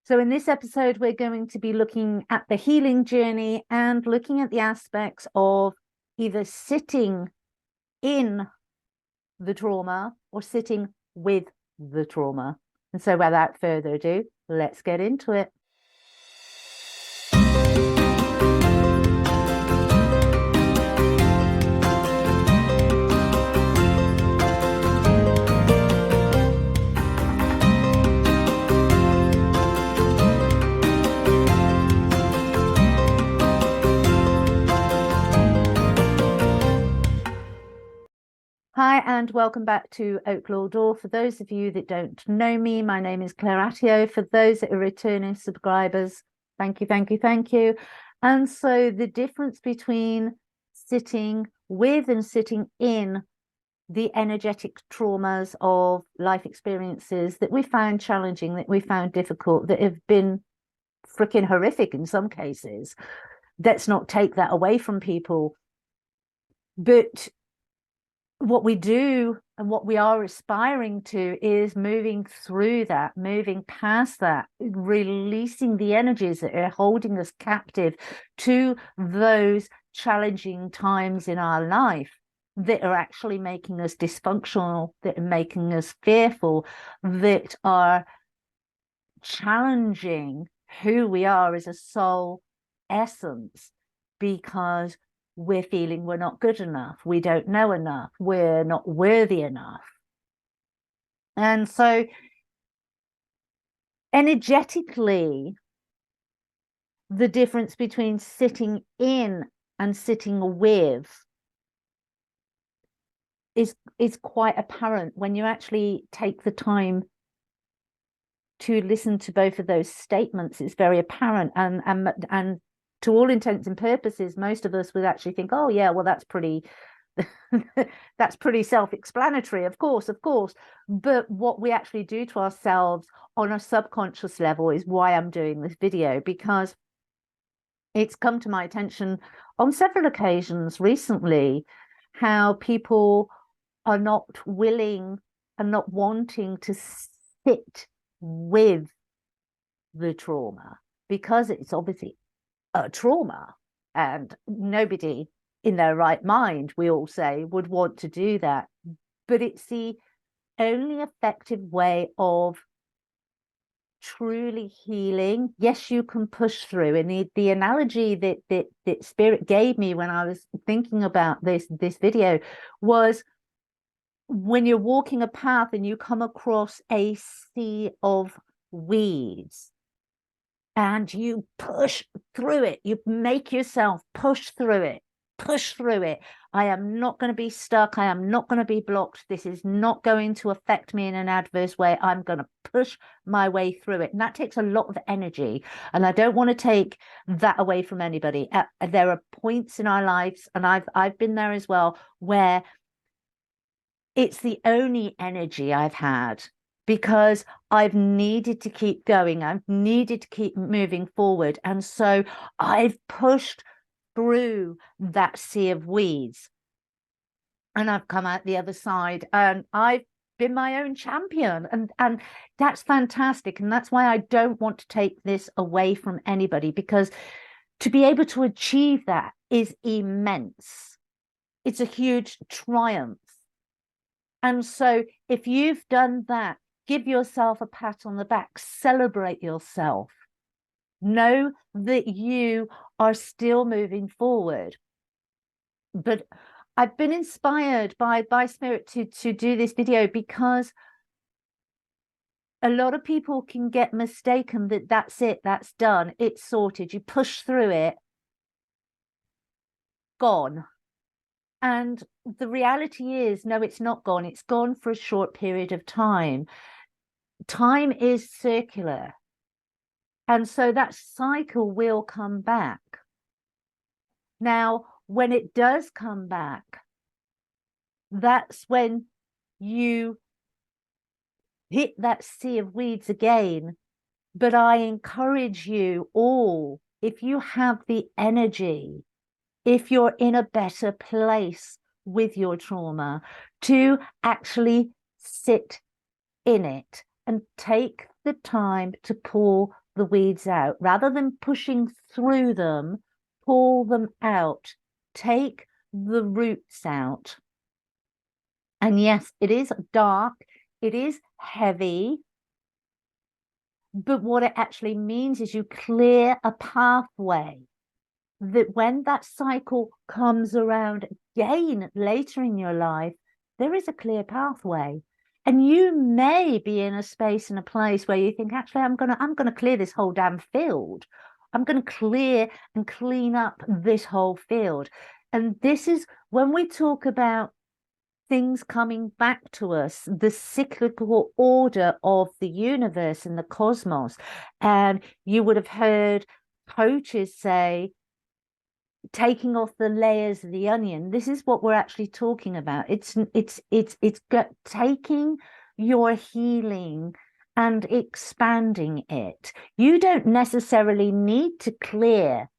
So in this episode, we're going to be looking at the healing journey and looking at the aspects of either sitting in the trauma or sitting with the trauma. And so without further ado, let's get into it. Hi, and welcome back to Oaklaw Door. For those of you that don't know me, my name is Claire Attio. For those that are returning subscribers, thank you, thank you, thank you. And so the difference between sitting with and sitting in the energetic traumas of life experiences that we found challenging, that we found difficult, that have been freaking horrific in some cases. Let's not take that away from people. But what we do and what we are aspiring to is moving through that, moving past that, releasing the energies that are holding us captive to those challenging times in our life that are actually making us dysfunctional, that are making us fearful, that are challenging who we are as a soul essence, because we're feeling we're not good enough, we don't know enough, we're not worthy enough. And so energetically, the difference between sitting in and sitting with is quite apparent when you actually take the time to listen to both of those statements. It's very apparent, and to all intents and purposes, most of us would actually think, oh yeah, well, that's pretty that's pretty self-explanatory, of course. But what we actually do to ourselves on a subconscious level is why I'm doing this video, because it's come to my attention on several occasions recently how people are not willing and not wanting to sit with the trauma, because it's obviously a trauma, and nobody in their right mind, we all say, would want to do that. But it's the only effective way of truly healing. Yes, you can push through, and the analogy that Spirit gave me when I was thinking about this video was when you're walking a path and you come across a sea of weeds, and you push through it, you make yourself push through it. I am not going to be stuck. I am not going to be blocked. This is not going to affect me in an adverse way. I'm going to push my way through it. And that takes a lot of energy. And I don't want to take that away from anybody. There are points in our lives, and I've been there as well, where it's the only energy I've had, because I've needed to keep going. I've needed to keep moving forward. And so I've pushed through that sea of weeds, and I've come out the other side, and I've been my own champion. And that's fantastic. And that's why I don't want to take this away from anybody, because to be able to achieve that is immense. It's a huge triumph. And so if you've done that, give yourself a pat on the back, celebrate yourself. Know that you are still moving forward. But I've been inspired by Spirit to do this video, because a lot of people can get mistaken that that's it, that's done, it's sorted, you push through it, gone. And the reality is, no, it's not gone. It's gone for a short period of time. Time is circular. And so that cycle will come back. Now, when it does come back, that's when you hit that sea of weeds again. But I encourage you all, if you have the energy, if you're in a better place with your trauma, to actually sit in it and take the time to pull the weeds out. Rather than pushing through them, pull them out. Take the roots out. And yes, it is dark, it is heavy, but what it actually means is you clear a pathway that when that cycle comes around again later in your life, there is a clear pathway. And you may be in a space and a place where you think, actually, I'm gonna clear this whole damn field. I'm gonna clear and clean up this whole field. And this is when we talk about things coming back to us, the cyclical order of the universe and the cosmos. And you would have heard coaches say, taking off the layers of the onion. This is what we're actually talking about. It's taking your healing and expanding it. You don't necessarily need to clear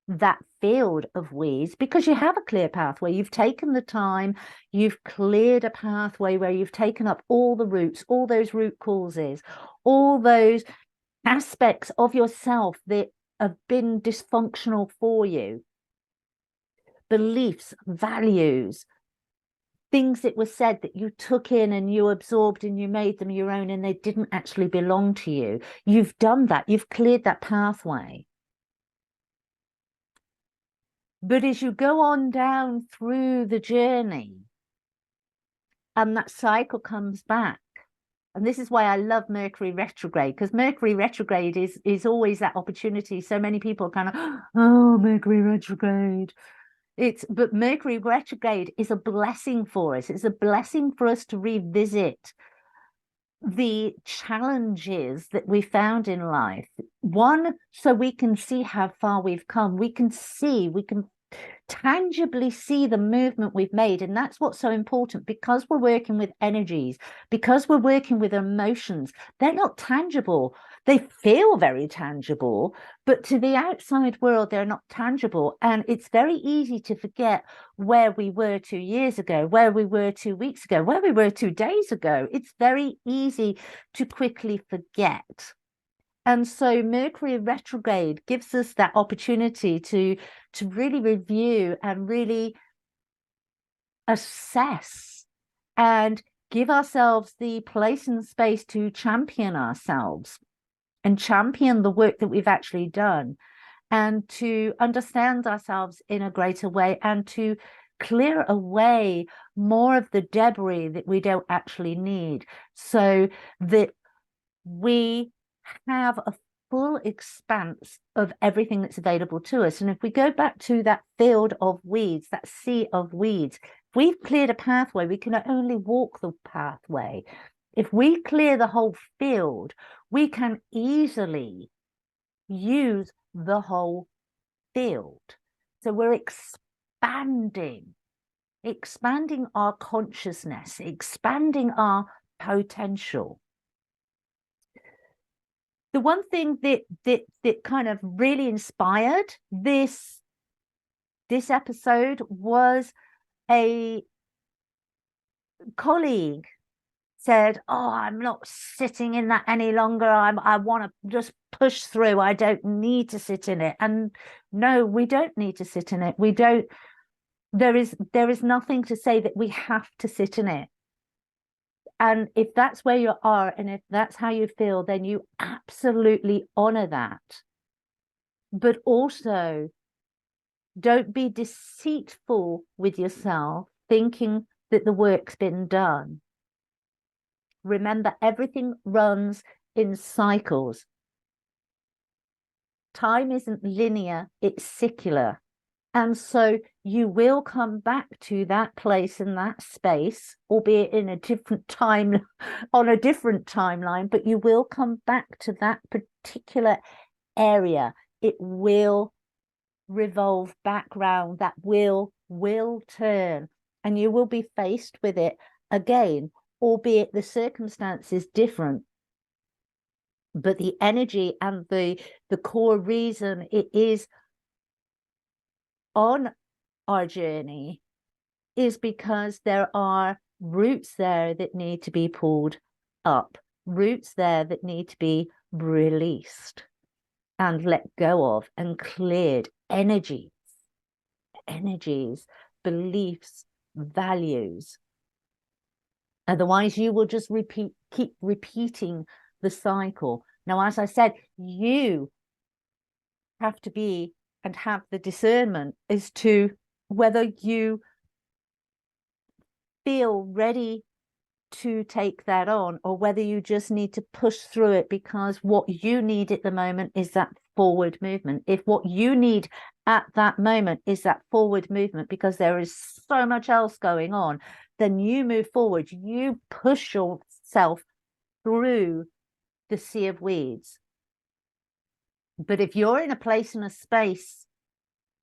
that field of weeds because you have a clear pathway. You've taken the time, you've cleared a pathway where you've taken up all the roots, all those root causes, all those aspects of yourself that have been dysfunctional for you. Beliefs, values, things that were said that you took in and you absorbed and you made them your own and they didn't actually belong to you. You've done that. You've cleared that pathway. But as you go on down through the journey and that cycle comes back, and this is why I love Mercury retrograde, because Mercury retrograde is always that opportunity. So many people kind of, oh, Mercury retrograde. But Mercury retrograde is a blessing for us. It's a blessing for us to revisit the challenges that we found in life. One, so we can see how far we've come. We can tangibly see the movement we've made. And that's what's so important, because we're working with energies, because we're working with emotions. They're not tangible. They feel very tangible, but to the outside world, they're not tangible. And it's very easy to forget where we were 2 years ago, where we were 2 weeks ago, where we were 2 days ago. It's very easy to quickly forget. And so Mercury retrograde gives us that opportunity to really review and really assess and give ourselves the place and space to champion ourselves and champion the work that we've actually done, and to understand ourselves in a greater way, and to clear away more of the debris that we don't actually need, so that we have a full expanse of everything that's available to us. And if we go back to that field of weeds, that sea of weeds, if we've cleared a pathway, we can only walk the pathway. If we clear the whole field, we can easily use the whole field. So we're expanding our consciousness, expanding our potential. The one thing that kind of really inspired this episode was a colleague said, oh, I'm not sitting in that any longer. I want to just push through. I don't need to sit in it. And no, we don't need to sit in it. We don't. There is nothing to say that we have to sit in it. And if that's where you are, and if that's how you feel, then you absolutely honor that. But also, don't be deceitful with yourself, thinking that the work's been done. Remember, everything runs in cycles. Time isn't linear, it's circular. And so you will come back to that place and that space, albeit in a different time, on a different timeline, but you will come back to that particular area. It will revolve back round, that will turn, and you will be faced with it again, albeit the circumstances different. But the energy and the core reason it is on our journey is because there are roots there that need to be pulled up, roots there that need to be released. and let go of and cleared energies, beliefs, values. Otherwise, you will just keep repeating the cycle. Now, as I said, you have to be and have the discernment as to whether you feel ready to take that on, or whether you just need to push through it, because what you need at the moment is that forward movement. If what you need at that moment is that forward movement because there is so much else going on, then you move forward, you push yourself through the sea of weeds. But if you're in a place and a space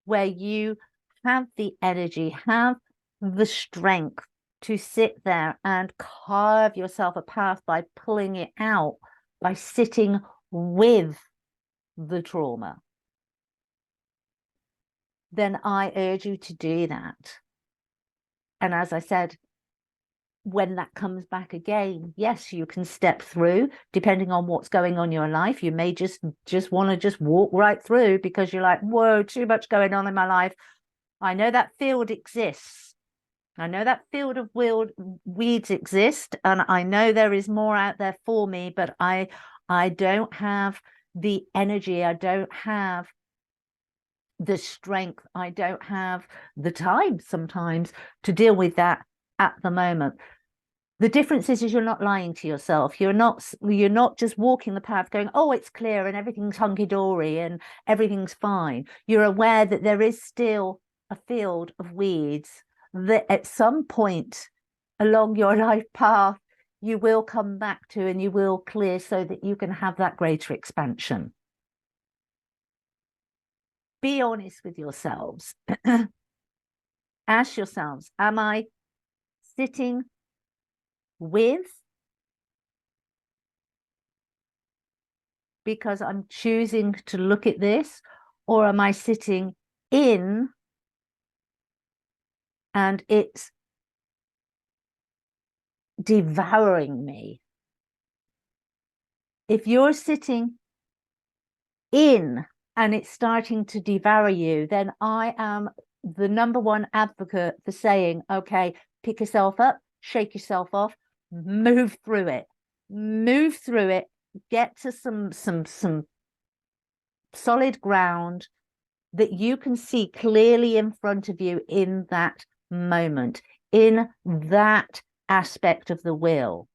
where you have the energy, have the strength to sit there and carve yourself a path by pulling it out, by sitting with the trauma, then I urge you to do that. And as I said, when that comes back again, yes, you can step through, depending on what's going on in your life. You may just want to just walk right through because you're like, whoa, too much going on in my life. I know that field exists. I know that field of weeds exist, and I know there is more out there for me, but I don't have the energy, I don't have the strength, I don't have the time sometimes to deal with that at the moment. The difference is you're not lying to yourself. You're not just walking the path going, oh, it's clear and everything's hunky-dory and everything's fine. You're aware that there is still a field of weeds that at some point along your life path you will come back to and you will clear, so that you can have that greater expansion. Be honest with yourselves. Ask yourselves, am I sitting with because I'm choosing to look at this, or am I sitting in and it's devouring me? If you're sitting in and it's starting to devour you, then I am the number one advocate for saying, okay, pick yourself up, shake yourself off, move through it, get to some solid ground that you can see clearly in front of you in that moment, in that aspect of the will,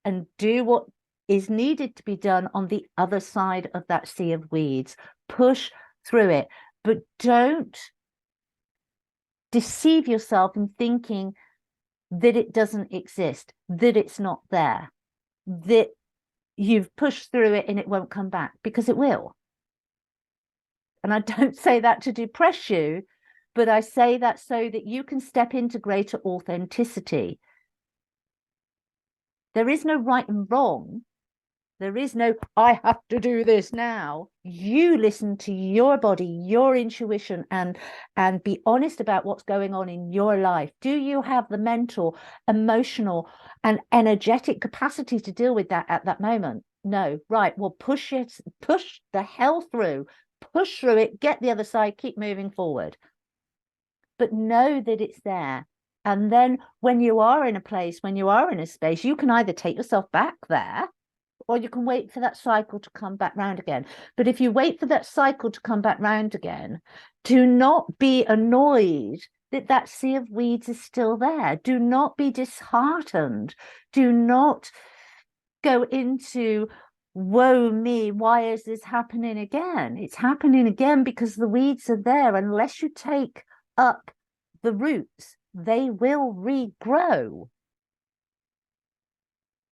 and do what is needed to be done on the other side of that sea of weeds. Push through it, but don't deceive yourself in thinking that it doesn't exist, that it's not there, that you've pushed through it and it won't come back, because it will. And I don't say that to depress you, but I say that so that you can step into greater authenticity. There is no right and wrong. There is no, I have to do this now. You listen to your body, your intuition, and be honest about what's going on in your life. Do you have the mental, emotional, and energetic capacity to deal with that at that moment? No. Right. Well, push the hell through, push through it, get the other side, keep moving forward. But know that it's there. And then when you are in a place, when you are in a space, you can either take yourself back there, or you can wait for that cycle to come back round again. But if you wait for that cycle to come back round again, do not be annoyed that that sea of weeds is still there. Do not be disheartened. Do not go into, woe me, why is this happening again? It's happening again because the weeds are there. Unless you take up the roots, they will regrow.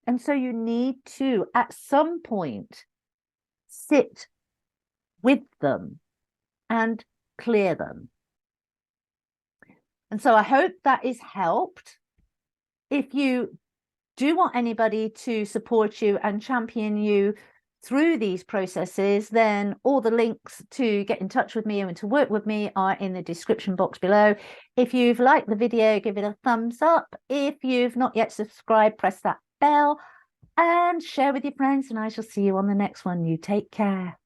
And so you need to, at some point, sit with them and clear them. And so I hope that is helped. If you do want anybody to support you and champion you through these processes, then all the links to get in touch with me and to work with me are in the description box below. If you've liked the video, give it a thumbs up. If you've not yet subscribed, press that bell. and share with your friends, and I shall see you on the next one. You take care.